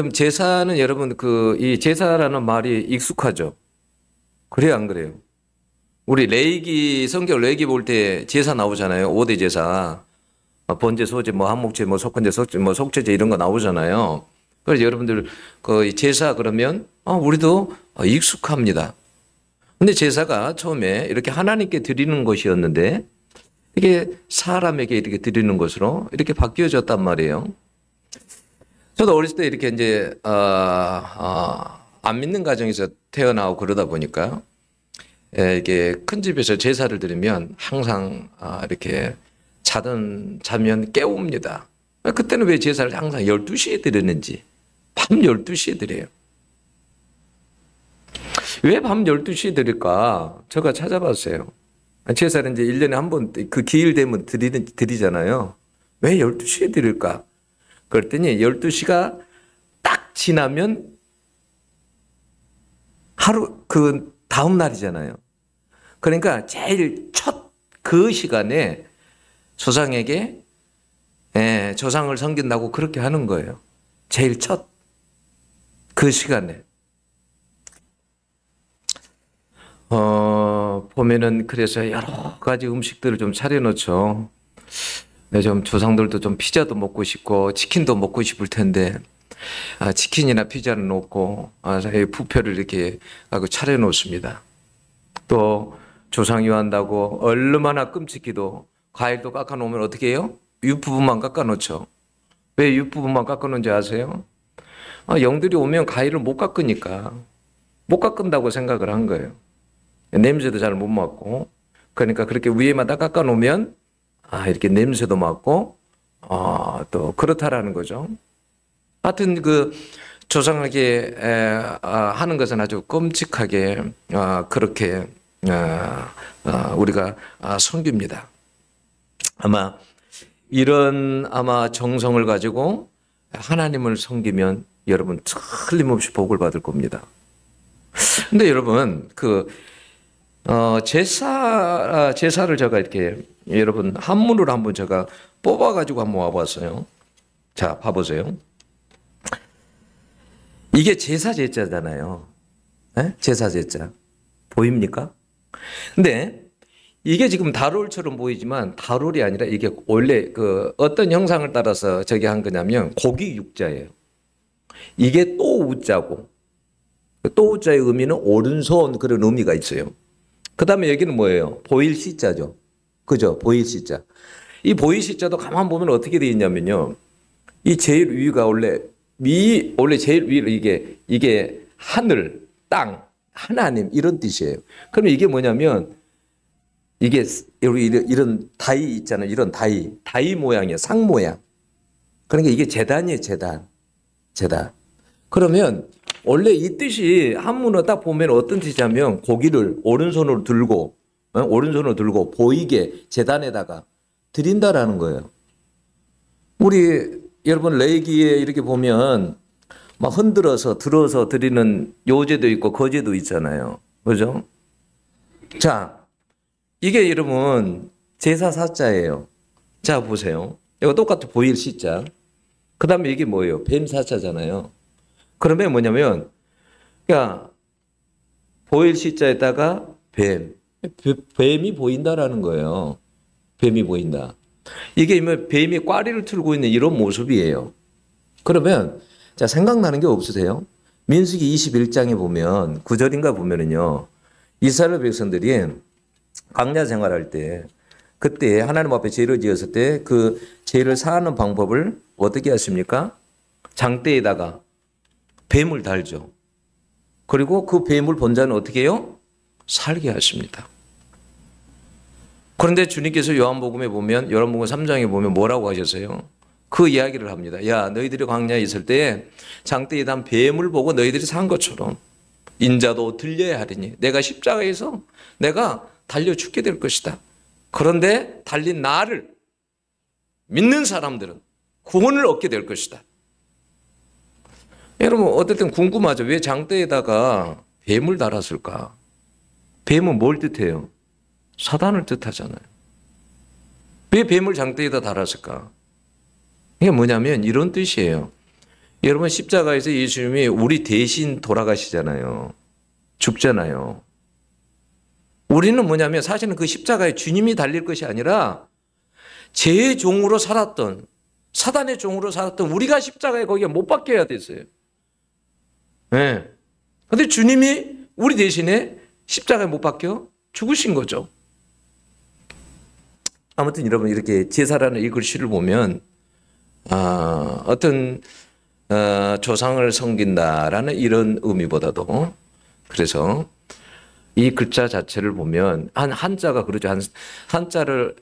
그럼 제사는 여러분 이 제사라는 말이 익숙하죠? 그래요, 안 그래요? 우리 성경 레위기 볼 때 제사 나오잖아요. 5대 제사. 번제, 소제, 뭐 한목제, 뭐 속건제, 속죄제 이런 거 나오잖아요. 그래서 여러분들 그 제사 그러면 우리도 익숙합니다. 근데 제사가 처음에 이렇게 하나님께 드리는 것이었는데 이게 사람에게 이렇게 드리는 것으로 이렇게 바뀌어졌단 말이에요. 저도 어렸을 때 이렇게 이제 안 믿는 가정에서 태어나고 그러다 보니까 이게 큰 집에서 제사를 드리면 항상 이렇게 자면 깨웁니다. 그때는 왜 제사를 항상 12시에 드렸는지 밤 12시에 드려요. 왜 밤 12시에 드릴까? 제가 찾아봤어요. 제사를 이제 1년에 한 번 그 기일 되면 드리잖아요. 왜 12시에 드릴까? 그랬더니 12시가 딱 지나면 하루 그 다음 날이잖아요. 그러니까 제일 첫 그 시간에 조상에게 조상을 섬긴다고 그렇게 하는 거예요. 제일 첫 그 시간에. 보면은 그래서 여러 가지 음식들을 좀 차려놓죠. 좀 조상들도 좀 피자도 먹고 싶고 치킨도 먹고 싶을 텐데 치킨이나 피자는 없고 부표를 이렇게 하고 차려놓습니다. 또 조상이 한다고 얼마나 끔찍히도 과일도 깎아놓으면 어떻게 해요? 윗부분만 깎아놓죠. 왜 윗부분만 깎아놓은지 아세요? 영들이 오면 과일을 못 깎으니까 못 깎은다고 생각을 한 거예요. 냄새도 잘 못 맡고 그러니까 그렇게 위에만 딱 깎아놓으면 이렇게 냄새도 맡고 또 그렇다라는 거죠. 하여튼 그 조상에게 하는 것은 아주 끔찍하게 그렇게 우리가 섬깁니다. 아마 이런 정성을 가지고 하나님을 섬기면 여러분 틀림없이 복을 받을 겁니다. 근데 여러분 제사를 제가 이렇게 여러분 한문으로 한번 제가 뽑아가지고 한번 와봤어요. 자, 봐보세요. 이게 제사제자잖아요. 제사제자. 보입니까? 근데 이게 지금 다롤처럼 보이지만 다롤이 아니라 이게 원래 어떤 형상을 따라서 저기 한 거냐면 고기 육자예요. 이게 또우자고 또우자의 의미는 오른손 그런 의미가 있어요. 그 다음에 여기는 뭐예요? 보일시자죠. 그죠? 보일시자. 이 보일시자도 가만 보면 어떻게 되어 있냐면요. 이 제일 위가 원래 제일 위 이게 하늘, 땅, 하나님 이런 뜻이에요. 그럼 이게 뭐냐면 이게 이런 다이 있잖아요. 이런 다이 모양이에요. 상 모양. 그러니까 이게 제단이에요. 제단. 그러면 원래 이 뜻이 한문으로 딱 보면 어떤 뜻이냐면 고기를 오른손으로 들고 보이게 제단에다가 드린다라는 거예요. 우리 여러분 레위기에 이렇게 보면 막 흔들어서 들어서 드리는 요제도 있고 거제도 있잖아요. 그죠? 자, 이게 여러분 제사 사자예요. 자, 보세요. 이거 똑같이 보일 시자. 그 다음에 이게 뭐예요? 뱀 사자잖아요. 그러면 뭐냐면, 보일 시자에다가 뱀이 보인다라는 거예요. 뱀이 보인다. 이게 뱀이 꽈리를 틀고 있는 이런 모습이에요. 그러면, 자, 생각나는 게 없으세요? 민수기 21장에 보면, 9절인가 보면은요, 이스라엘 백성들이 광야 생활할 때, 그때 하나님 앞에 죄를 지었을 때 그 죄를 사하는 방법을 어떻게 하십니까? 장대에다가 뱀을 달죠. 그리고 그 뱀을 본 자는 어떻게 해요? 살게 하십니다. 그런데 주님께서 요한복음에 보면 요한복음 3장에 보면 뭐라고 하셨어요? 그 이야기를 합니다. 야, 너희들이 광야에 있을 때 장대에 단 뱀을 보고 너희들이 산 것처럼 인자도 들려야 하리니 내가 십자가에서 내가 달려 죽게 될 것이다. 그런데 달린 나를 믿는 사람들은 구원을 얻게 될 것이다. 여러분 어쨌든 궁금하죠. 왜 장대에다가 뱀을 달았을까? 뱀은 뭘 뜻해요? 사단을 뜻하잖아요. 왜 뱀을 장대에다 달았을까? 이게 뭐냐면 이런 뜻이에요. 여러분 십자가에서 예수님이 우리 대신 돌아가시잖아요. 죽잖아요. 우리는 뭐냐면 사실은 그 십자가에 주님이 달릴 것이 아니라 제 종으로 살았던, 사단의 종으로 살았던 우리가 십자가에 거기에 못 박혀야 됐어요. 네. 근데 주님이 우리 대신에 십자가에 못 박혀 죽으신 거죠. 아무튼 여러분 이렇게 제사라는 이 글씨를 보면 어떤 조상을 섬긴다라는 이런 의미보다도, 그래서 이 글자 자체를 보면 한자가 그러죠. 한자를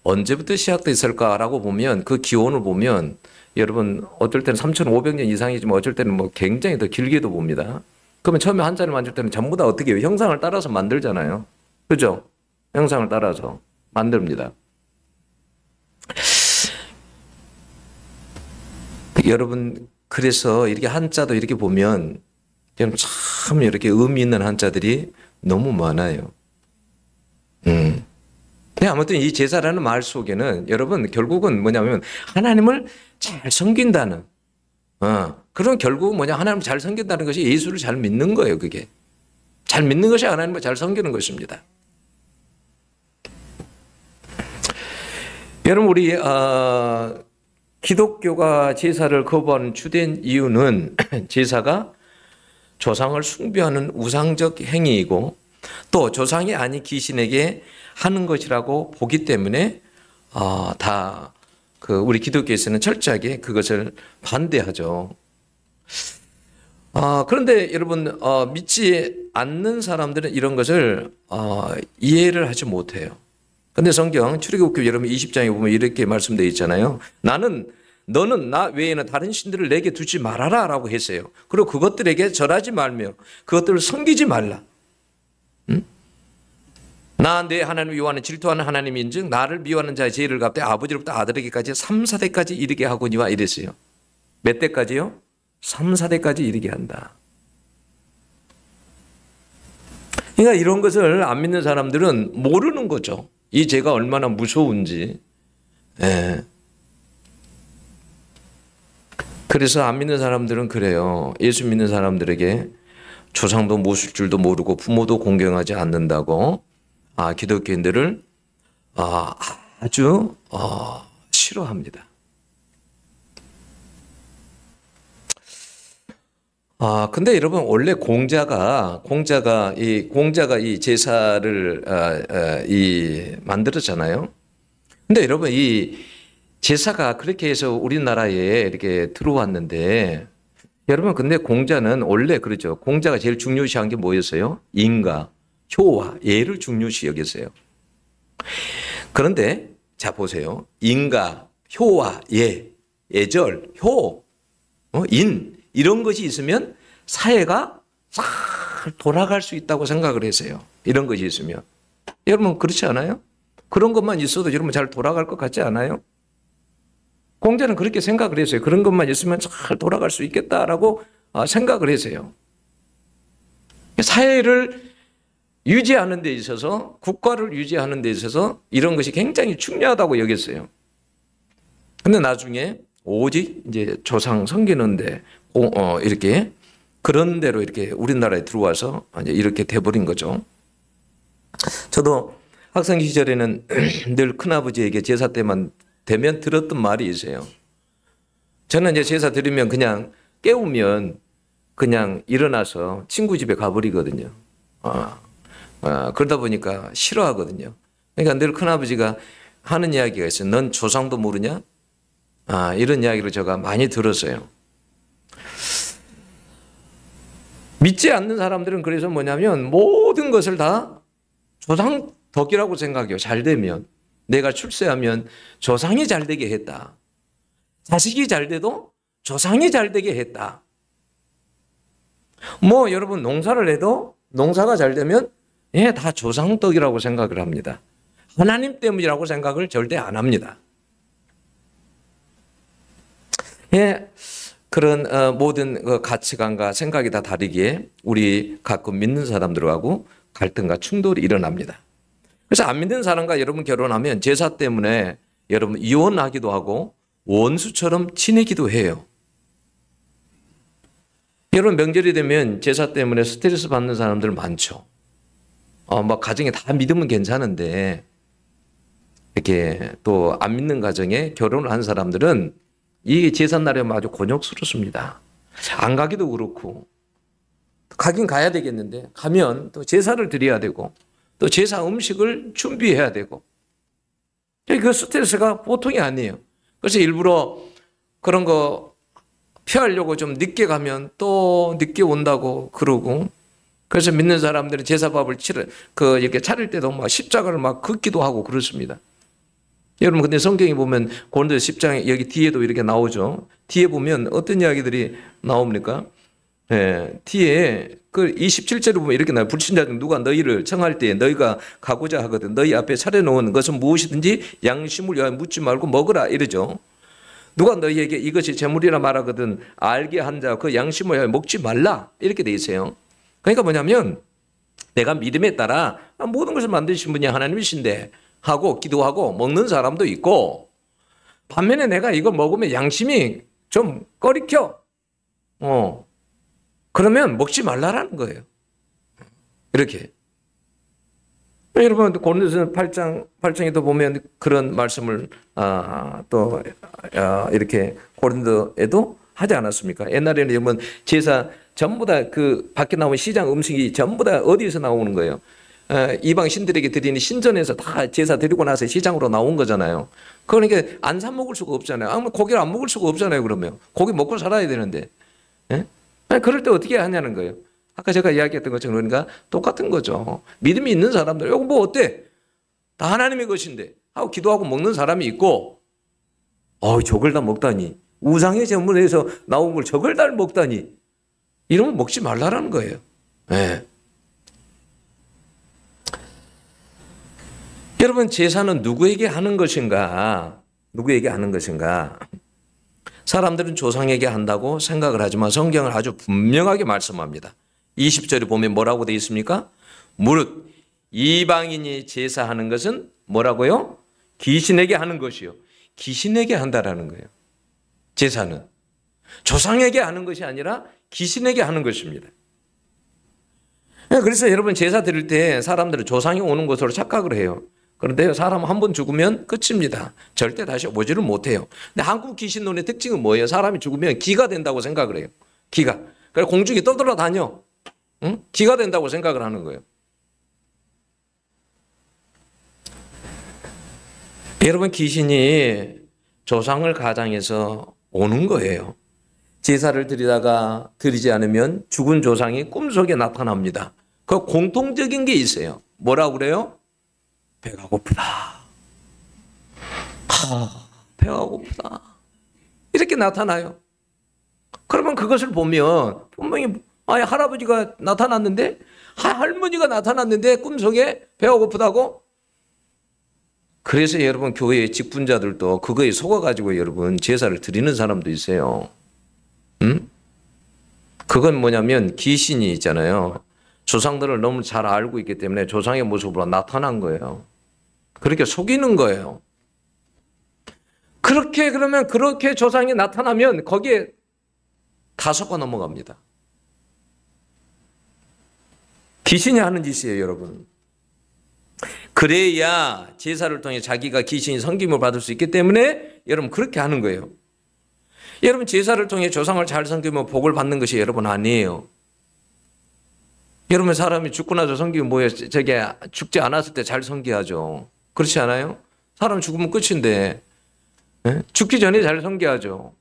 언제부터 시작됐을까라고 보면 그 기원을 보면 여러분 어떨 때는 3,500년 이상이지만 어쩔 때는 뭐 굉장히 더 길게도 봅니다. 그러면 처음에 한자를 만들 때는 전부 다 어떻게 해요? 형상을 따라서 만들잖아요. 그죠? 형상을 따라서 만듭니다. 여러분 그래서 이렇게 한자도 이렇게 보면 참 이렇게 의미 있는 한자들이 너무 많아요. 네, 아무튼 이 제사라는 말 속에는 여러분 결국은 뭐냐면 하나님을 잘 섬긴다는 그런 결국은 뭐냐, 하나님을 잘 섬긴다는 것이 예수를 잘 믿는 거예요. 그게 잘 믿는 것이 하나님을 잘 섬기는 것입니다. 여러분 우리 기독교가 제사를 거부하는 주된 이유는 제사가 조상을 숭배하는 우상적 행위이고 또 조상이 아닌 귀신에게 하는 것이라고 보기 때문에 우리 기독교에서는 철저하게 그것을 반대하죠. 그런데 여러분 믿지 않는 사람들은 이런 것을 이해를 하지 못해요. 근데 성경 출애굽기 여러분 20장에 보면 이렇게 말씀되어 있잖아요. 너는 나 외에는 다른 신들을 내게 두지 말아라 라고 했어요. 그리고 그것들에게 절하지 말며 그것들을 섬기지 말라. 나 내 하나님 여호와는 질투하는 하나님인즉 나를 미워하는 자의 죄를 갚되 아버지로부터 아들에게까지 3, 4대까지 이르게 하거니와 이랬어요. 몇 대까지요? 3, 4대까지 이르게 한다. 그러니까 이런 것을 안 믿는 사람들은 모르는 거죠. 이 죄가 얼마나 무서운지. 예. 그래서 안 믿는 사람들은 그래요. 예수 믿는 사람들에게 조상도 모실 줄도 모르고 부모도 공경하지 않는다고 기독교인들을 아주 싫어합니다. 근데 여러분 원래 공자가 이 제사를 만들었잖아요. 근데 여러분 이 제사가 그렇게 해서 우리나라에 이렇게 들어왔는데, 여러분 근데 공자는 원래 그러죠. 공자가 제일 중요시한 게 뭐였어요? 인과, 효와, 예를 중요시 여겼어요. 그런데 자 보세요. 인과, 효와, 예절, 효, 인 이런 것이 있으면 사회가 잘 돌아갈 수 있다고 생각을 했어요. 이런 것이 있으면. 여러분 그렇지 않아요? 그런 것만 있어도 여러분 잘 돌아갈 것 같지 않아요? 공자는 그렇게 생각을 했어요. 그런 것만 있으면 잘 돌아갈 수 있겠다라고 생각을 했어요. 사회를 유지하는 데 있어서, 국가를 유지하는 데 있어서 이런 것이 굉장히 중요하다고 여겼어요. 근데 나중에 오직 이제 조상 섬기는데 이렇게 그런 대로 이렇게 우리나라에 들어와서 이제 이렇게 돼버린 거죠. 저도 학생 시절에는 늘 큰아버지에게 제사 때만 되면 들었던 말이 있어요. 저는 이제 제사 드리면 그냥 깨우면 그냥 일어나서 친구 집에 가버리거든요. 그러다 보니까 싫어하거든요. 그러니까 늘 큰아버지가 하는 이야기가 있어요. 넌 조상도 모르냐? 이런 이야기를 제가 많이 들었어요. 믿지 않는 사람들은 그래서 뭐냐면 모든 것을 다 조상 덕이라고 생각해요. 잘 되면. 내가 출세하면 조상이 잘 되게 했다. 자식이 잘 돼도 조상이 잘 되게 했다. 여러분 농사를 해도 농사가 잘 되면 다 조상 덕이라고 생각을 합니다. 하나님 때문이라고 생각을 절대 안 합니다. 그런 모든 가치관과 생각이 다 다르기에 우리 가끔 믿는 사람들하고 갈등과 충돌이 일어납니다. 그래서 안 믿는 사람과 여러분 결혼하면 제사 때문에 여러분 이혼하기도 하고 원수처럼 지내기도 해요. 여러분 명절이 되면 제사 때문에 스트레스 받는 사람들 많죠. 뭐 가정에 다 믿으면 괜찮은데 이렇게 또 안 믿는 가정에 결혼을 한 사람들은 이 제삿날에 아주 곤욕스럽습니다. 안 가기도 그렇고 가긴 가야 되겠는데 가면 또 제사를 드려야 되고 또 제사 음식을 준비해야 되고 그 스트레스가 보통이 아니에요. 그래서 일부러 그런 거 피하려고 좀 늦게 가면 또 늦게 온다고 그러고 그래서 믿는 사람들은 제사밥을 이렇게 차릴 때도 막 십자가를 막 긋기도 하고 그렇습니다. 여러분 근데 성경에 보면 고린도서 10장에 여기 뒤에도 이렇게 나오죠. 뒤에 보면 어떤 이야기들이 나옵니까? 뒤에 그 27절에 보면 이렇게 나와요. 불신자 중 누가 너희를 청할 때 너희가 가고자 하거든 너희 앞에 차려놓은 것은 무엇이든지 양심을 위하여 묻지 말고 먹으라 이러죠. 누가 너희에게 이것이 제물이라 말하거든 알게 한 자 그 양심을 위하여 먹지 말라 이렇게 돼 있어요. 그러니까 뭐냐면 내가 믿음에 따라 모든 것을 만드신 분이 하나님이신데 하고 기도하고 먹는 사람도 있고 반면에 내가 이걸 먹으면 양심이 좀 꺼리켜. 그러면 먹지 말라라는 거예요. 이렇게. 여러분 고린도서 8장에도 보면 그런 말씀을 이렇게 고린도에도 하지 않았습니까? 옛날에는 여러분 제사 전부 다 그 밖에 나오는 시장 음식이 전부 다 어디에서 나오는 거예요? 이방 신들에게 드리는 신전에서 다 제사 드리고 나서 시장으로 나온 거잖아요. 그러니까 안 사 먹을 수가 없잖아요. 고기를 안 먹을 수가 없잖아요. 그러면 고기 먹고 살아야 되는데, 그럴 때 어떻게 하냐는 거예요. 아까 제가 이야기했던 것처럼 그러니까 똑같은 거죠. 믿음이 있는 사람들, 이거 뭐 어때? 다 하나님의 것인데 하고 기도하고 먹는 사람이 있고, 저걸 다 먹다니 우상의 제물에서 나온 걸 저걸 다 먹다니 이러면 먹지 말라라는 거예요. 네. 여러분 제사는 누구에게 하는 것인가? 누구에게 하는 것인가? 사람들은 조상에게 한다고 생각을 하지만 성경은 아주 분명하게 말씀합니다. 20절에 보면 뭐라고 되어 있습니까? 무릇 이방인이 제사하는 것은 뭐라고요? 귀신에게 하는 것이요. 귀신에게 한다라는 거예요. 제사는 조상에게 하는 것이 아니라 귀신에게 하는 것입니다. 그래서 여러분 제사 드릴 때 사람들은 조상이 오는 것으로 착각을 해요. 그런데 사람 한 번 죽으면 끝입니다. 절대 다시 오지를 못해요. 근데 한국 귀신론의 특징은 뭐예요? 사람이 죽으면 기가 된다고 생각을 해요. 기가. 그래서 공중에 떠돌아다녀. 기가 된다고 생각을 하는 거예요. 여러분 귀신이 조상을 가장해서 오는 거예요. 제사를 드리다가 드리지 않으면 죽은 조상이 꿈속에 나타납니다. 그 공통적인 게 있어요. 뭐라고 그래요? 배가 고프다. 배가 고프다. 이렇게 나타나요. 그러면 그것을 보면 분명히 할아버지가 나타났는데 할머니가 나타났는데 꿈속에 배가 고프다고? 그래서 여러분 교회의 직분자들도 그거에 속아가지고 여러분 제사를 드리는 사람도 있어요. 그건 뭐냐면 귀신이 있잖아요. 조상들을 너무 잘 알고 있기 때문에 조상의 모습으로 나타난 거예요. 그렇게 속이는 거예요. 그러면 그렇게 조상이 나타나면 거기에 다 속아 넘어갑니다. 귀신이 하는 짓이에요, 여러분. 그래야 제사를 통해 자기가 귀신이 섬김을 받을 수 있기 때문에 여러분 그렇게 하는 거예요. 여러분 제사를 통해 조상을 잘 섬기면 복을 받는 것이 여러분 아니에요. 여러분 사람이 죽고 나서 섬기면 뭐예요? 저게 죽지 않았을 때 잘 섬겨야죠. 그렇지 않아요? 사람 죽으면 끝인데 죽기 전에 잘 섬겨야죠.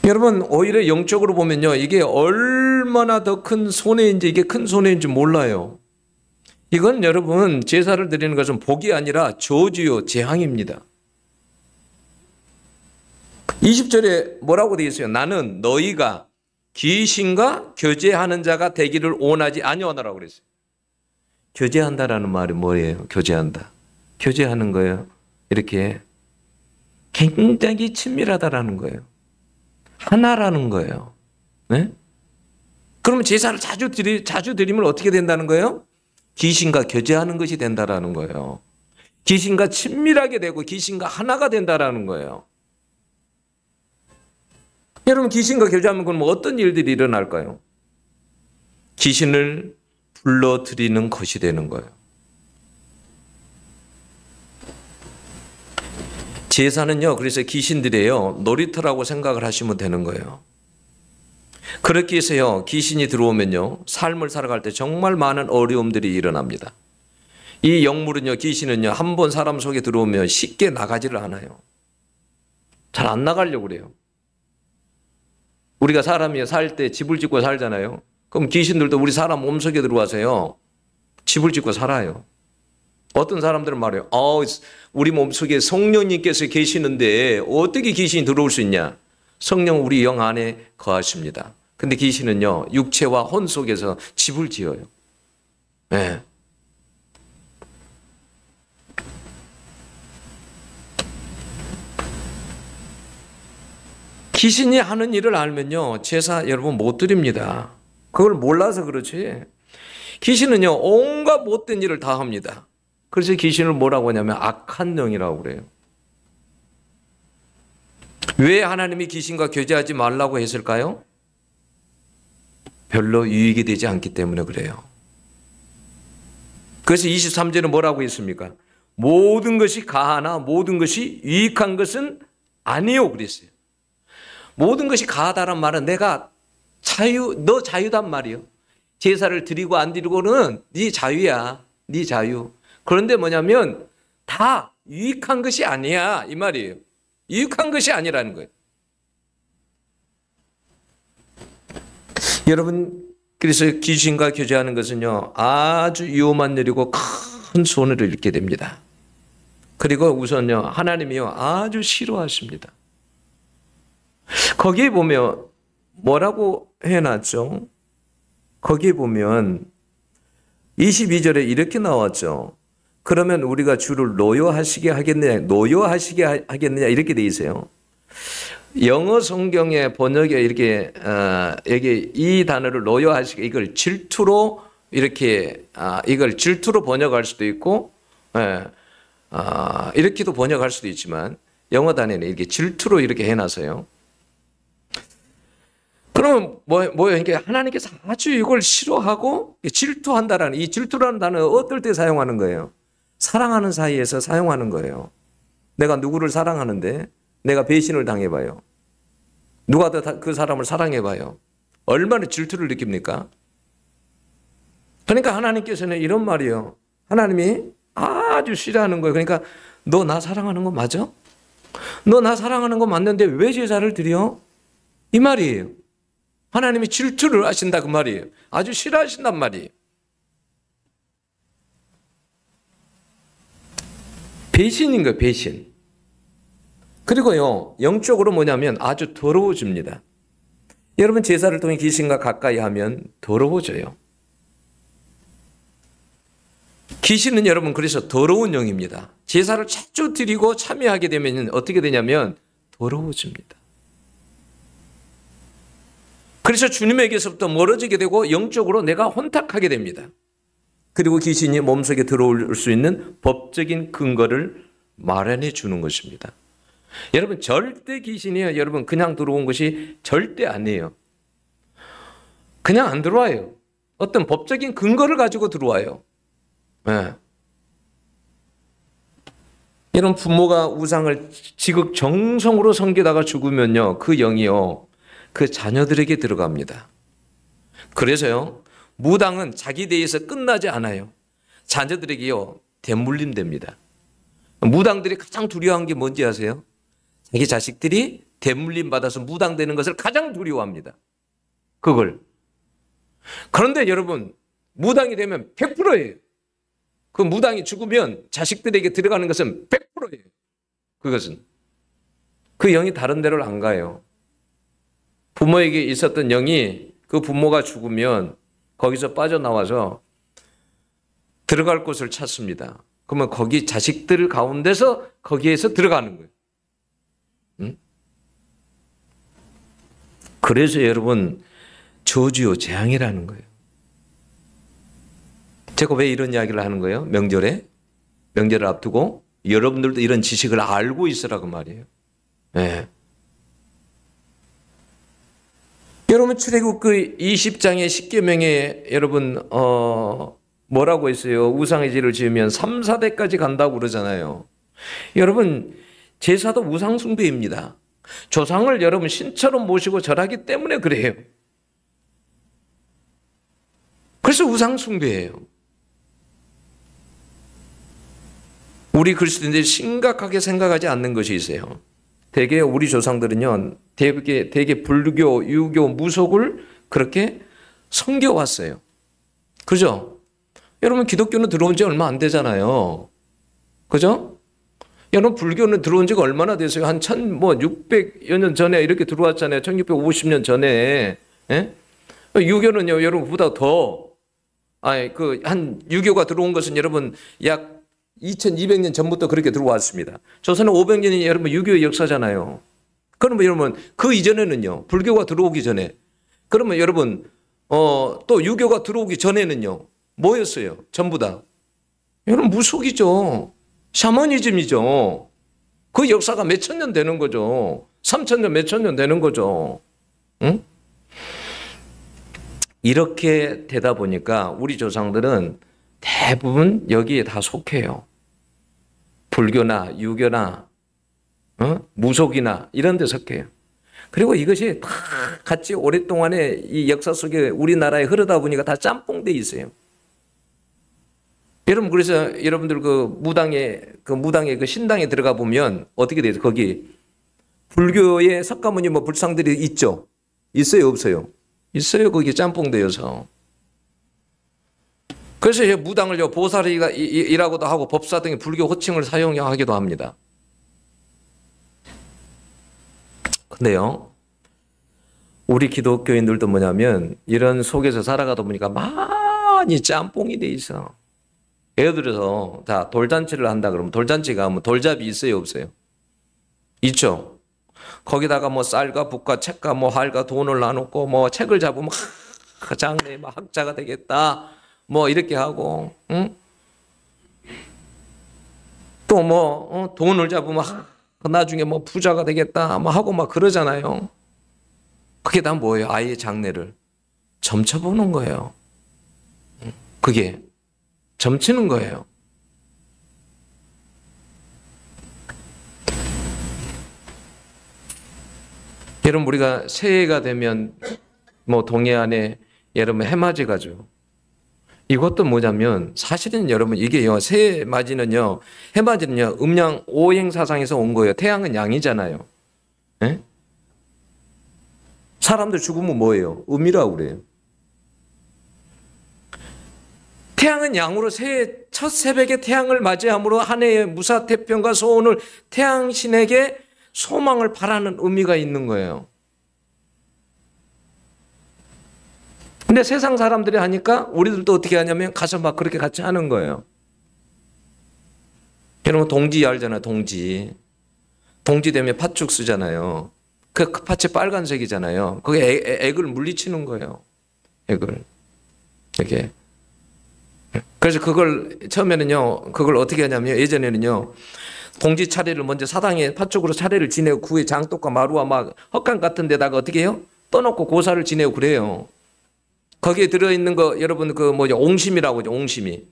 여러분 오히려 영적으로 보면요. 이게 얼마나 더 큰 손해인지 이게 큰 손해인지 몰라요. 이건 여러분 제사를 드리는 것은 복이 아니라 저주요 재앙입니다. 20절에 뭐라고 되어 있어요? 나는 너희가 귀신과 교제하는 자가 되기를 원하지 아니하노라고 그랬어요. 교제한다라는 말이 뭐예요? 교제한다. 교제하는 거예요. 이렇게 굉장히 친밀하다라는 거예요. 하나라는 거예요. 네? 그러면 제사를 자주 드리면 어떻게 된다는 거예요? 귀신과 교제하는 것이 된다라는 거예요. 귀신과 친밀하게 되고 귀신과 하나가 된다라는 거예요. 여러분 귀신과 교제하면 그럼 어떤 일들이 일어날까요? 귀신을 불러들이는 것이 되는 거예요. 제사는요, 그래서 귀신들이에요. 놀이터라고 생각을 하시면 되는 거예요. 그렇게 해서요, 귀신이 들어오면요, 삶을 살아갈 때 정말 많은 어려움들이 일어납니다. 이 영물은요, 귀신은요, 한 번 사람 속에 들어오면 쉽게 나가지를 않아요. 잘 안 나가려고 그래요. 우리가 사람이 살 때 집을 짓고 살잖아요. 그럼 귀신들도 우리 사람 몸속에 들어와서요, 집을 짓고 살아요. 어떤 사람들은 말해요. 우리 몸속에 성령님께서 계시는데 어떻게 귀신이 들어올 수 있냐? 성령 우리 영 안에 거하십니다. 근데 귀신은요, 육체와 혼 속에서 집을 지어요. 네. 귀신이 하는 일을 알면요, 제사 여러분 못 드립니다. 그걸 몰라서 그렇지. 귀신은요, 온갖 못된 일을 다 합니다. 그래서 귀신을 뭐라고 하냐면 악한 영이라고 그래요. 왜 하나님이 귀신과 교제하지 말라고 했을까요? 별로 유익이 되지 않기 때문에 그래요. 그래서 23절은 뭐라고 했습니까? 모든 것이 가하나 모든 것이 유익한 것은 아니요 그랬어요. 모든 것이 가하다란 말은 내가 너 자유단 말이요. 제사를 드리고 안 드리고는 네 자유야. 네 자유. 그런데 뭐냐면 다 유익한 것이 아니야 이 말이에요. 유익한 것이 아니라는 거예요. 여러분 그래서 귀신과 교제하는 것은요 아주 위험한 일이고 큰 손해를 입게 됩니다. 그리고 우선요 하나님이요 아주 싫어하십니다. 거기에 보면 뭐라고 해놨죠? 거기에 보면 22절에 이렇게 나왔죠. 그러면 우리가 주를 노여하시게 하겠느냐 이렇게 돼 있어요. 영어 성경의 번역에 이렇게 여기 이 단어를 노여하시게 이걸 질투로 이렇게 이걸 질투로 번역할 수도 있고 이렇게도 번역할 수도 있지만 영어 단어는 이렇게 질투로 이렇게 해놔서요. 그러면 뭐예요? 이게 하나님께서 아주 이걸 싫어하고 질투한다라는 이 질투라는 단어 어떨 때 사용하는 거예요? 사랑하는 사이에서 사용하는 거예요. 내가 누구를 사랑하는데 내가 배신을 당해봐요. 누가 더 그 사람을 사랑해봐요. 얼마나 질투를 느낍니까? 그러니까 하나님께서는 이런 말이에요. 하나님이 아주 싫어하는 거예요. 그러니까 너 나 사랑하는 거 맞아? 너 나 사랑하는 거 맞는데 왜 제사를 드려? 이 말이에요. 하나님이 질투를 하신다 그 말이에요. 아주 싫어하신단 말이에요. 배신인 거예요. 배신. 그리고요 영적으로 뭐냐면 아주 더러워집니다. 여러분 제사를 통해 귀신과 가까이 하면 더러워져요. 귀신은 여러분 그래서 더러운 영입니다. 제사를 자주 드리고 참여하게 되면 어떻게 되냐면 더러워집니다. 그래서 주님에게서부터 멀어지게 되고 영적으로 내가 혼탁하게 됩니다. 그리고 귀신이 몸속에 들어올 수 있는 법적인 근거를 마련해 주는 것입니다. 여러분 절대 귀신이요 여러분 그냥 들어온 것이 절대 아니에요. 그냥 안 들어와요. 어떤 법적인 근거를 가지고 들어와요. 네. 이런 부모가 우상을 지극정성으로 섬기다가 죽으면요 그 영이요 그 자녀들에게 들어갑니다. 그래서요 무당은 자기 대에서 끝나지 않아요. 자녀들에게요 대물림 됩니다. 무당들이 가장 두려워한 게 뭔지 아세요? 자기 자식들이 대물림 받아서 무당되는 것을 가장 두려워합니다. 그걸. 그런데 여러분 무당이 되면 100%예요. 그 무당이 죽으면 자식들에게 들어가는 것은 100%예요. 그것은. 그 영이 다른 데로 안 가요. 부모에게 있었던 영이 그 부모가 죽으면 거기서 빠져나와서 들어갈 곳을 찾습니다. 그러면 거기 자식들 가운데서 거기에서 들어가는 거예요. 응? 그래서 여러분 저주요 재앙이라는 거예요. 제가 왜 이런 이야기를 하는 거예요? 명절에? 명절을 앞두고 여러분들도 이런 지식을 알고 있으라고 말이에요. 네. 여러분 출애굽기 20장의 10계명에 여러분 뭐라고 했어요? 우상의 죄를 지으면 3, 4대까지 간다고 그러잖아요. 여러분 제사도 우상 숭배입니다. 조상을 여러분 신처럼 모시고 절하기 때문에 그래요. 그래서 우상 숭배예요. 우리 그리스도인들이 심각하게 생각하지 않는 것이 있어요. 대개 우리 조상들은요, 대개 불교, 유교, 무속을 그렇게 섬겨왔어요. 그죠? 여러분 기독교는 들어온 지 얼마 안 되잖아요. 그죠? 여러분 불교는 들어온 지가 얼마나 됐어요? 한 1600여 년 전에 이렇게 들어왔잖아요. 1650년 전에. 예? 유교는요, 여러분보다 유교가 들어온 것은 여러분 약 2200년 전부터 그렇게 들어왔습니다. 조선은 500년이 여러분 유교의 역사잖아요. 그러면 여러분 그 이전에는요, 불교가 들어오기 전에, 그러면 여러분 또 유교가 들어오기 전에는요, 뭐였어요? 전부 다 여러분 무속이죠. 샤머니즘이죠. 그 역사가 몇천 년 되는 거죠. 3000년 몇천 년 되는 거죠. 응? 이렇게 되다 보니까 우리 조상들은 대부분 여기에 다 속해요. 불교나 유교나 무속이나 이런 데 속해요. 그리고 이것이 다 같이 오랫동안의 이 역사 속에 우리나라에 흐르다 보니까 다 짬뽕돼 있어요. 여러분 그래서 여러분들 그 무당의 그 신당에 들어가 보면 어떻게 돼요? 거기 불교의 석가모니 뭐 불상들이 있죠. 있어요, 없어요? 있어요. 거기 짬뽕되어서. 그래서 무당을 보살이라고도 하고 법사 등의 불교 호칭을 사용하기도 합니다. 근데요, 우리 기독교인들도 뭐냐면 이런 속에서 살아가다 보니까 많이 짬뽕이 돼 있어. 예를 들어서 자 돌잔치를 한다 그러면 돌잔치가 뭐 돌잡이 있어요, 없어요? 있죠. 거기다가 뭐 쌀과 붓과 책과 뭐 활과 돈을 나누고 뭐 책을 잡으면 장래 뭐 학자가 되겠다. 뭐 이렇게 하고, 응? 또 뭐 돈을 잡으면 나중에 뭐 부자가 되겠다, 뭐 하고 막 그러잖아요. 그게 다 뭐예요? 아이의 장래를 점쳐보는 거예요. 그게 점치는 거예요. 여러분 우리가 새해가 되면 뭐 동해안에 여러분 해맞이 가죠. 이것도 뭐냐면 사실은 여러분 이게요, 새맞이는요, 해맞이는요 음양 오행사상에서 온 거예요. 태양은 양이잖아요. 에? 사람들 죽으면 뭐예요? 음이라고 그래요. 태양은 양으로 새해 첫 새벽에 태양을 맞이함으로 한 해의 무사태평과 소원을 태양신에게 소망을 바라는 의미가 있는 거예요. 근데 세상 사람들이 하니까 우리들도 어떻게 하냐면 가서 막 그렇게 같이 하는 거예요. 여러분 동지 알잖아요. 동지 되면 팥죽 쓰잖아요. 그 팥이 빨간색이잖아요. 거기에 액을 물리치는 거예요. 액을 이렇게. 그래서 그걸 처음에는요, 그걸 어떻게 하냐면 예전에는요, 동지 차례를 먼저 사당에 팥죽으로 차례를 지내고 그 후에 장독과 마루와 막 헛간 같은 데다가 어떻게 해요? 떠놓고 고사를 지내고 그래요. 거기에 들어있는 거 여러분 그 뭐죠? 옹심이라고 하죠. 옹심이.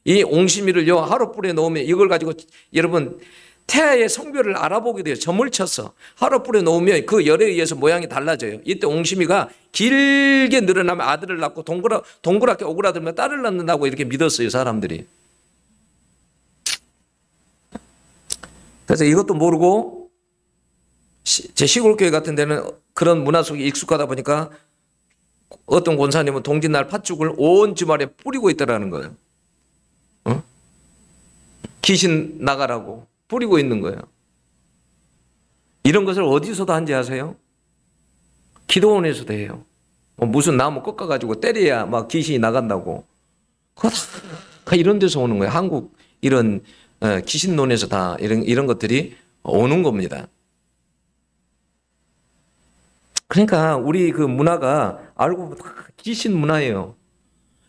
이 옹심이를요 하룻불에 넣으면 이걸 가지고 여러분 태아의 성별을 알아보게 돼요. 점을 쳐서 하룻불에 놓으면 그 열에 의해서 모양이 달라져요. 이때 옹심이가 길게 늘어나면 아들을 낳고 동그랗게 오그라들면 딸을 낳는다고 이렇게 믿었어요, 사람들이. 그래서 이것도 모르고 제 시골 교회 같은 데는 그런 문화 속에 익숙하다 보니까 어떤 권사님은 동짓날 팥죽을 온 주말에 뿌리고 있다라는 거예요. 귀신 나가라고 뿌리고 있는 거예요. 이런 것을 어디서도 한지 아세요? 기도원에서도 해요. 무슨 나무 꺾어가지고 때려야 막 귀신이 나간다고. 그거 다 이런 데서 오는 거예요. 한국 이런 귀신론에서 다 이런 것들이 오는 겁니다. 그러니까 우리 그 문화가 알고 보면 귀신 문화예요.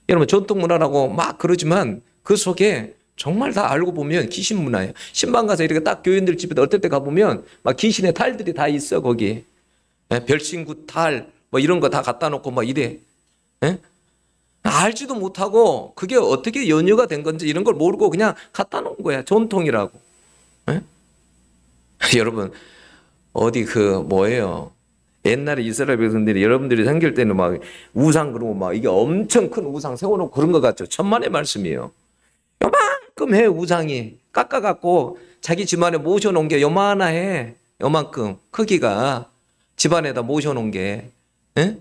여러분 전통 문화라고 막 그러지만 그 속에 정말 다 알고 보면 귀신 문화예요. 신방 가서 이렇게 딱 교인들 집에 어떨 때 가보면 막 귀신의 탈들이 다 있어 거기. 별신구 탈, 뭐 이런 거 다 갖다 놓고 뭐 이래. 예? 알지도 못하고 그게 어떻게 연유가 된 건지 이런 걸 모르고 그냥 갖다 놓은 거야. 전통이라고. 예? 여러분 어디 그 뭐예요? 옛날에 이스라엘 백성들이 여러분들이 생길 때는 막 우상 그러고 막 이게 엄청 큰 우상 세워놓고 그런 것 같죠. 천만의 말씀이에요. 요만큼 해 우상이 깎아갖고 자기 집안에 모셔놓은 게 요만해. 요만큼 크기가 집안에다 모셔놓은 게. 예?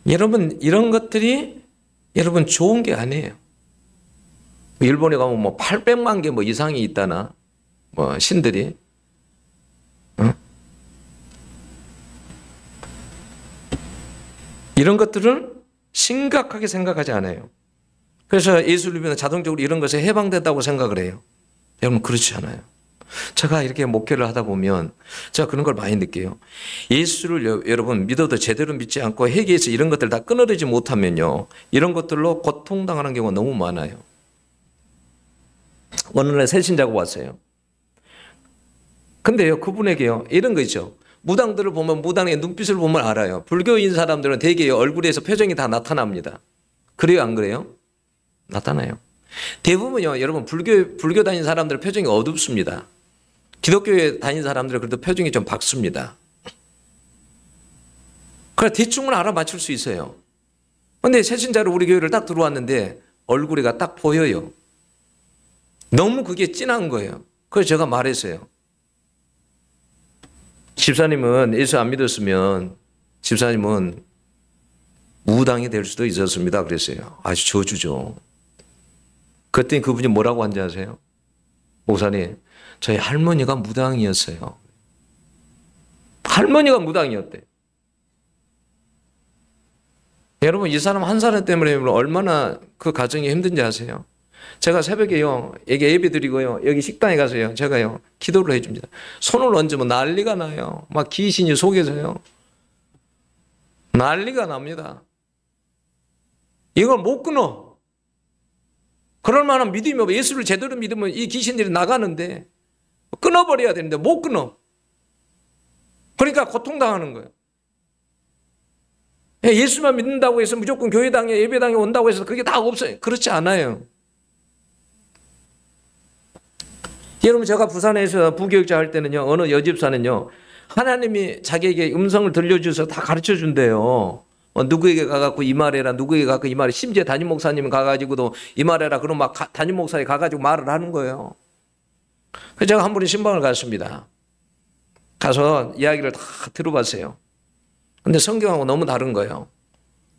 여러분 이런 것들이 여러분 좋은 게 아니에요. 일본에 가면 뭐 800만 개 뭐 이상이 있다나 뭐 신들이. 이런 것들을 심각하게 생각하지 않아요. 그래서 예수를 믿으면 자동적으로 이런 것에 해방된다고 생각을 해요. 여러분 그렇지 않아요. 제가 이렇게 목회를 하다 보면 제가 그런 걸 많이 느껴요. 예수를 여러분 믿어도 제대로 믿지 않고 회개해서 이런 것들 다 끊어내지 못하면요. 이런 것들로 고통당하는 경우가 너무 많아요. 어느 날 새신자가 왔어요. 근데요 그분에게요 이런 거 있죠. 무당들을 보면 무당의 눈빛을 보면 알아요. 불교인 사람들은 대개 얼굴에서 표정이 다 나타납니다. 그래요 안 그래요? 나타나요. 대부분요 여러분 불교 다니는 사람들은 표정이 어둡습니다. 기독교에 다니는 사람들은 그래도 표정이 좀 밝습니다. 그래 대충은 알아맞힐 수 있어요. 근데 새신자로 우리 교회를 딱 들어왔는데 얼굴이가 딱 보여요. 너무 그게 진한 거예요. 그래서 제가 말했어요. 집사님은 예수 안 믿었으면 집사님은 무당이 될 수도 있었습니다. 그랬어요. 아주 저주죠. 그랬더니 그분이 뭐라고 한지 아세요? 목사님, 저희 할머니가 무당이었어요. 할머니가 무당이었대. 여러분 이 사람 한 사람 때문에 얼마나 그 가정이 힘든지 아세요? 제가 새벽에요, 여기 예배 드리고요, 여기 식당에 가서요, 제가요, 기도를 해줍니다. 손을 얹으면 난리가 나요. 막 귀신이 속에서요. 난리가 납니다. 이걸 못 끊어. 그럴 만한 믿음이 없어. 예수를 제대로 믿으면 이 귀신들이 나가는데, 끊어버려야 되는데 못 끊어. 그러니까 고통당하는 거예요. 예수만 믿는다고 해서 무조건 교회당에 예배당에 온다고 해서 그게 다 없어요. 그렇지 않아요. 여러분 제가 부산에서 부교육자 할 때는요 어느 여집사는요 하나님이 자기에게 음성을 들려주셔서 다 가르쳐 준대요. 누구에게 가갖고 이 말해라, 누구에게 가갖고 이 말해. 심지어 담임 목사님 가가지고도 이 말해라. 그럼 막 담임 목사에 가가지고 말을 하는 거예요. 그래서 제가 한 번에 신방을 갔습니다. 가서 이야기를 다 들어봤어요. 근데 성경하고 너무 다른 거예요.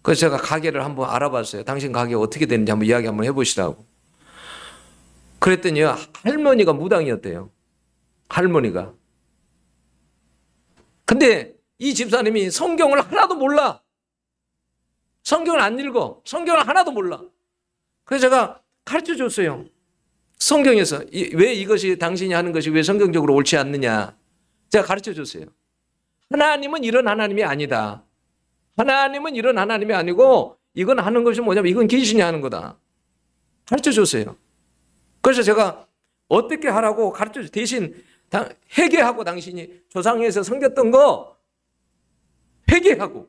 그래서 제가 가게를 한번 알아봤어요. 당신 가게 어떻게 되는지 한번 이야기 한번 해보시라고. 그랬더니요 할머니가 무당이었대요. 할머니가. 근데 이 집사님이 성경을 하나도 몰라. 성경을 안 읽어. 성경을 하나도 몰라. 그래서 제가 가르쳐 줬어요. 성경에서 왜 이것이 당신이 하는 것이 왜 성경적으로 옳지 않느냐. 제가 가르쳐 줬어요. 하나님은 이런 하나님이 아니다. 하나님은 이런 하나님이 아니고 이건 하는 것이 뭐냐면 이건 귀신이 하는 거다. 가르쳐 줬어요. 그래서 제가 어떻게 하라고 가르쳐 줬어요. 대신 회개하고 당신이 조상에서 섬겼던 거 회개하고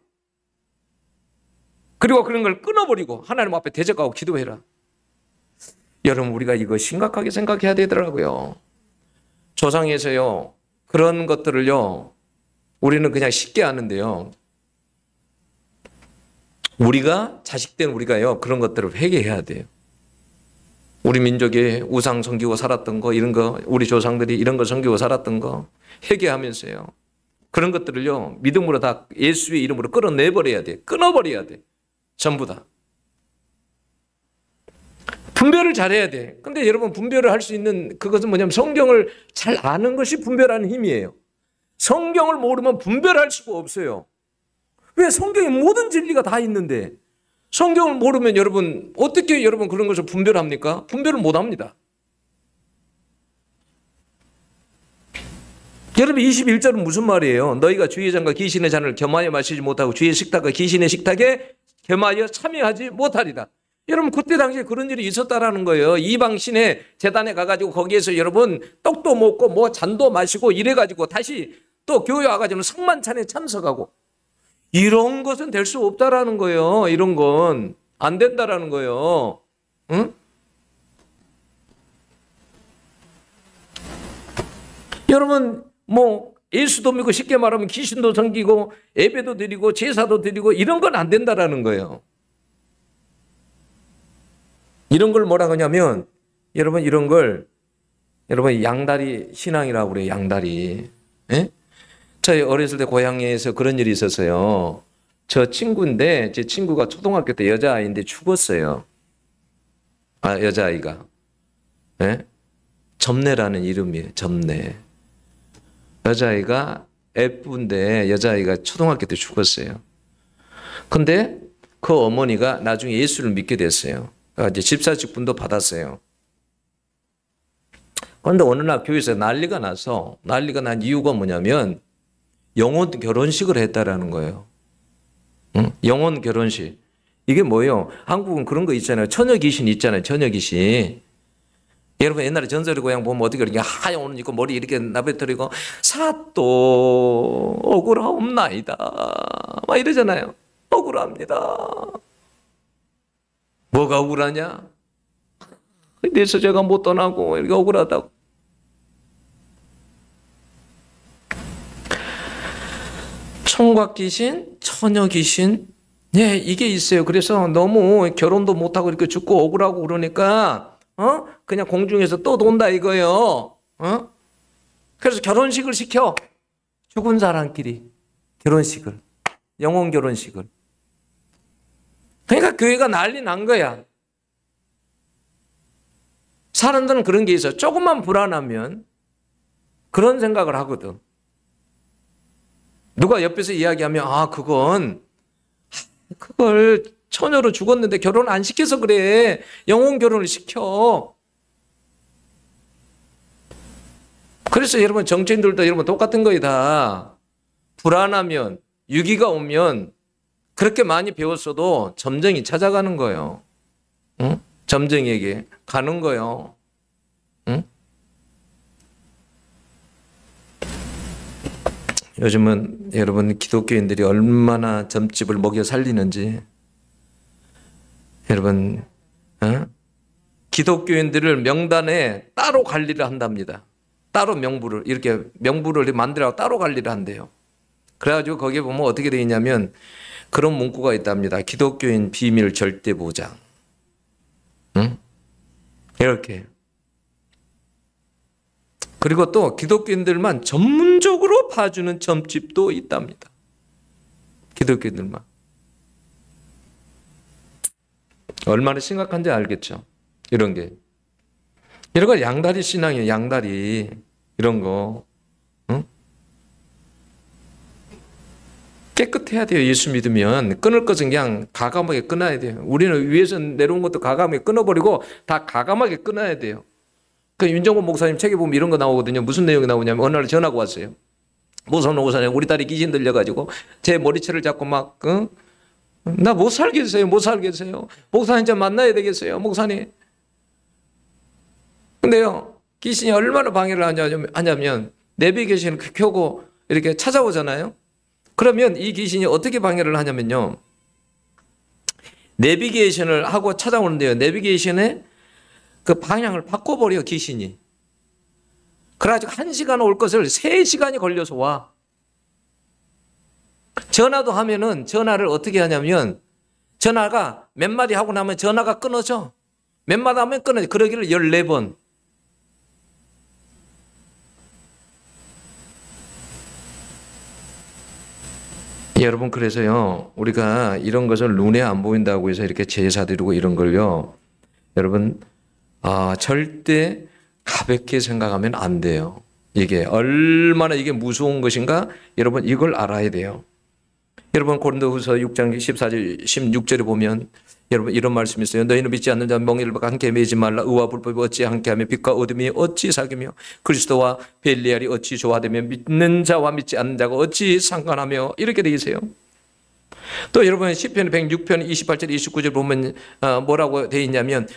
그리고 그런 걸 끊어버리고 하나님 앞에 대적하고 기도해라. 여러분 우리가 이거 심각하게 생각해야 되더라고요. 조상에서요 그런 것들을요 우리는 그냥 쉽게 하는데요. 우리가 자식된 우리가요 그런 것들을 회개해야 돼요. 우리 민족의 우상 섬기고 살았던 거 이런 거 우리 조상들이 이런 거 섬기고 살았던 거 회개하면서요. 그런 것들을요 믿음으로 다 예수의 이름으로 끌어내버려야 돼. 끊어버려야 돼. 전부 다. 분별을 잘해야 돼. 근데 여러분 분별을 할 수 있는 그것은 뭐냐면 성경을 잘 아는 것이 분별하는 힘이에요. 성경을 모르면 분별할 수가 없어요. 왜 성경에 모든 진리가 다 있는데 성경을 모르면 여러분 어떻게 여러분 그런 것을 분별합니까? 분별을 못합니다. 여러분 21절은 무슨 말이에요? 너희가 주의 잔과 귀신의 잔을 겸하여 마시지 못하고 주의 식탁과 귀신의 식탁에 겸하여 참여하지 못하리라. 여러분 그때 당시에 그런 일이 있었다라는 거예요. 이방신의 재단에 가가지고 거기에서 여러분 떡도 먹고 뭐 잔도 마시고 이래가지고 다시 또 교회 와가지고 성만찬에 참석하고 이런 것은 될 수 없다라는 거예요. 이런 건 안 된다라는 거예요. 응? 여러분 뭐 예수도 믿고 쉽게 말하면 귀신도 섬기고 예배도 드리고 제사도 드리고 이런 건 안 된다라는 거예요. 이런 걸 뭐라고 하냐면 여러분 이런 걸 여러분 양다리 신앙이라고 그래요. 양다리. 예? 저희 어렸을 때 고향에서 그런 일이 있었어요. 저 친구인데 제 친구가 초등학교 때 여자아이인데 죽었어요. 아 여자아이가. 예? 점례라는 이름이에요. 점례. 여자아이가 F인데 여자아이가 초등학교 때 죽었어요. 근데 그 어머니가 나중에 예수를 믿게 됐어요. 이제 집사 직분도 받았어요. 그런데 어느 날 교회에서 난리가 난 이유가 뭐냐면 영혼 결혼식을 했다라는 거예요. 응? 영혼 결혼식. 이게 뭐예요? 한국은 그런 거 있잖아요. 처녀 귀신 있잖아요. 처녀 귀신. 여러분 옛날에 전설의 고향 보면 어떻게 이렇게 하얀 옷 입고 머리 이렇게 나베뜨리고 사또 억울하옵나이다 막 이러잖아요. 억울합니다. 뭐가 억울하냐? 내 서재가 못 떠나고 이렇게 억울하다고. 총각 귀신, 처녀 귀신, 네 이게 있어요. 그래서 너무 결혼도 못하고 이렇게 죽고 억울하고 그러니까 그냥 공중에서 또 돈다 이거예요. 그래서 결혼식을 시켜. 죽은 사람끼리 결혼식을, 영혼 결혼식을. 그러니까 교회가 난리 난 거야. 사람들은 그런 게 있어. 조금만 불안하면 그런 생각을 하거든. 누가 옆에서 이야기하면 그걸 처녀로 죽었는데 결혼 안 시켜서 그래. 영혼 결혼을 시켜. 그래서 여러분 정치인들도 여러분 똑같은 거예요 다. 불안하면 위기가 오면 그렇게 많이 배웠어도 점쟁이 찾아가는 거예요. 응? 점쟁이에게 가는 거예요. 응? 요즘은 여러분 기독교인들이 얼마나 점집을 먹여 살리는지 여러분 기독교인들을 명단에 따로 관리를 한답니다. 따로 명부를 만들어 따로 관리를 한대요. 그래가지고 거기에 보면 어떻게 되어 있냐면 그런 문구가 있답니다. 기독교인 비밀 절대 보장. 응? 이렇게. 그리고 또 기독교인들만 전문적으로 봐주는 점집도 있답니다. 기독교인들만. 얼마나 심각한지 알겠죠? 이런 게. 이런 거 양다리 신앙이에요. 양다리. 이런 거. 응? 깨끗해야 돼요. 예수 믿으면. 끊을 것은 그냥 가감하게 끊어야 돼요. 우리는 위에서 내려온 것도 가감하게 끊어버리고 다 가감하게 끊어야 돼요. 그 윤정권 목사님 책에 보면 이런 거 나오거든요. 무슨 내용이 나오냐면 어느 날 전화가 왔어요. 목사님 우리 딸이 귀신 들려가지고 제 머리채를 잡고 막 나 못 살겠어요. 못 살겠어요. 목사님 좀 만나야 되겠어요. 목사님. 근데요. 귀신이 얼마나 방해를 하냐면 내비게이션을 켜고 이렇게 찾아오잖아요. 그러면 이 귀신이 어떻게 방해를 하냐면요. 내비게이션을 하고 찾아오는데요. 내비게이션에 그 방향을 바꿔버려 귀신이. 그래가지고 1시간 올 것을 3시간이 걸려서 와. 전화도 하면은 전화를 어떻게 하냐면 전화가 몇 마디 하고 나면 전화가 끊어져. 몇 마디 하면 끊어져. 그러기를 14번. 여러분 그래서요 우리가 이런 것을 눈에 안 보인다고 해서 이렇게 제사 드리고 이런 걸요 여러분 절대 가볍게 생각하면 안 돼요. 이게 얼마나 이게 무서운 것인가 여러분 이걸 알아야 돼요. 여러분 고린도후서 6장 14절 16절에 보면 여러분 이런 말씀이 있어요. 너희는 믿지 않는 자와 멍에를 함께 매지 말라. 의와 불법이 어찌 함께하며 빛과 어둠이 어찌 사귀며 그리스도와 벨리알이 어찌 조화되며 믿는 자와 믿지 않는 자가 어찌 상관하며 이렇게 되어 있어요. 또 여러분 시편 106편 28절 29절 보면 뭐라고 되어 있냐면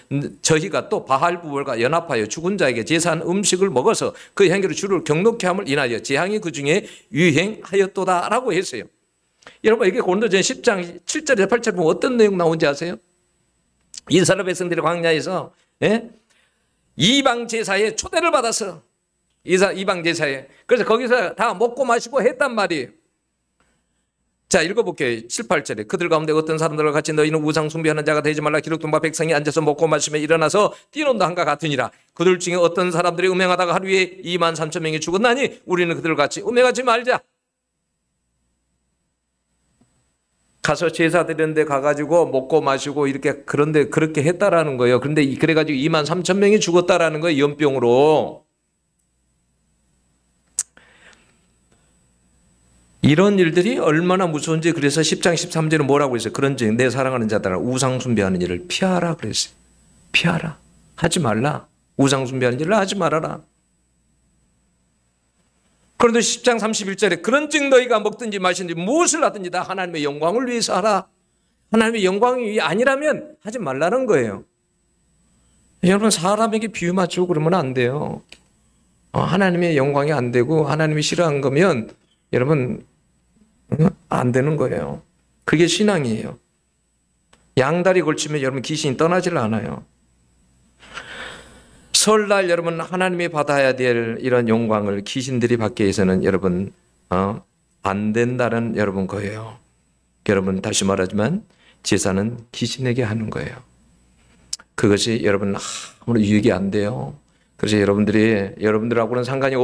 저희가 또 바알부월과 연합하여 죽은 자에게 제사한 음식을 먹어서 그 향기로 주를 경록케 함을 인하여 재앙이 그 중에 유행하였도다라고 했어요. 여러분 이게 고린도전 10장 7절에서 8절 보면 어떤 내용 나오는지 아세요? 이스라엘 백성들이 광야에서 이방 제사에 초대를 받아서 이방 제사에 그래서 거기서 다 먹고 마시고 했단 말이에요. 자, 읽어볼게요. 7, 8절에 그들 가운데 어떤 사람들과 같이 너희는 우상 숭배하는 자가 되지 말라. 기록된 바 백성이 앉아서 먹고 마시며 일어나서 뛰노도 한과 같으니라. 그들 중에 어떤 사람들이 음행하다가 하루에 2만 3천 명이 죽었나니 우리는 그들과 같이 음행하지 말자. 가서 제사 드리는 데 가가지고 먹고 마시고 이렇게 그런데 그렇게 했다라는 거예요. 그런데 그래가지고 2만 3천 명이 죽었다라는 거예요. 연병으로. 이런 일들이 얼마나 무서운지 그래서 10장 13절은 뭐라고 했어요? 그런즉 내 사랑하는 자들아 우상 숭배하는 일을 피하라 그랬어요. 피하라. 하지 말라. 우상 숭배하는 일을 하지 말아라. 그런데 10장 31절에 그런즉 너희가 먹든지 마시든지 무엇을 하든지 다 하나님의 영광을 위해서 하라. 하나님의 영광이 아니라면 하지 말라는 거예요. 여러분 사람에게 비유 맞추고 그러면 안 돼요. 하나님의 영광이 안 되고 하나님이 싫어한 거면 여러분 안 되는 거예요. 그게 신앙이에요. 양다리 걸치면 여러분 귀신이 떠나질 않아요. 설날 여러분 하나님이 받아야 될 이런 영광을 귀신들이 받기 위해서는 여러분 안 된다는 여러분 거예요. 여러분 다시 말하지만 제사는 귀신에게 하는 거예요. 그것이 여러분 아무런 유익이 안 돼요. 그래서 여러분들하고는 상관이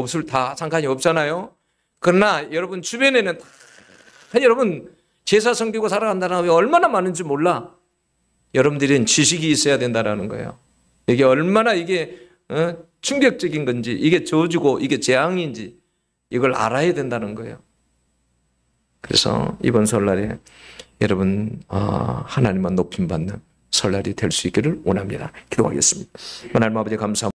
없잖아요. 그러나 여러분 주변에는 여러분 제사 섬기고 살아간다는 게 얼마나 많은지 몰라. 여러분들은 지식이 있어야 된다는 거예요. 이게 얼마나 이게 충격적인 건지 이게 저주고 이게 재앙인지 이걸 알아야 된다는 거예요. 그래서 이번 설날에 여러분 하나님만 높임 받는 설날이 될 수 있기를 원합니다. 기도하겠습니다. 하나님 아버지 감사합니다.